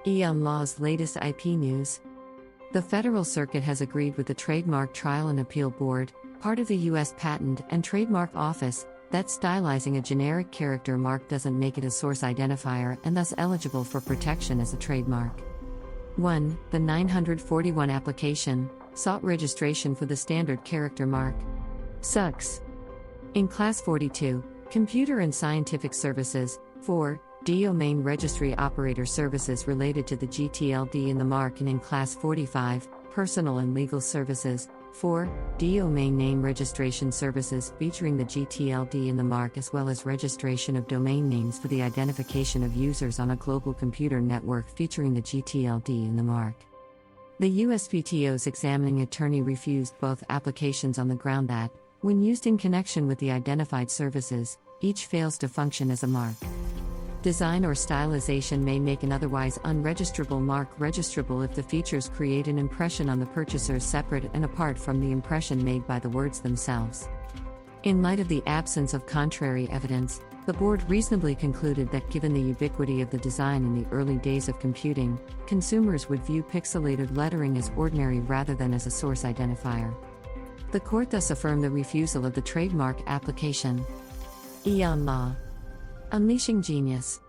Eon Law's latest IP news. The Federal Circuit has agreed with the Trademark Trial and Appeal Board, part of the U.S. Patent and Trademark Office, that stylizing a generic character mark doesn't make it a source identifier and thus eligible for protection as a trademark. 1. The 941 application sought registration for the standard character mark. Sucks. In Class 42, Computer and Scientific Services, 4. Domain Registry Operator Services related to the GTLD in the mark, and in Class 45, Personal and Legal Services, 4. Domain Name Registration Services featuring the GTLD in the mark, as well as registration of domain names for the identification of users on a global computer network featuring the GTLD in the mark. The USPTO's examining attorney refused both applications on the ground that, when used in connection with the identified services, each fails to function as a mark. Design or stylization may make an otherwise unregistrable mark registrable if the features create an impression on the purchaser separate and apart from the impression made by the words themselves. In light of the absence of contrary evidence, the board reasonably concluded that given the ubiquity of the design in the early days of computing, consumers would view pixelated lettering as ordinary rather than as a source identifier. The court thus affirmed the refusal of the trademark application. Eon Law. Unleashing Genius.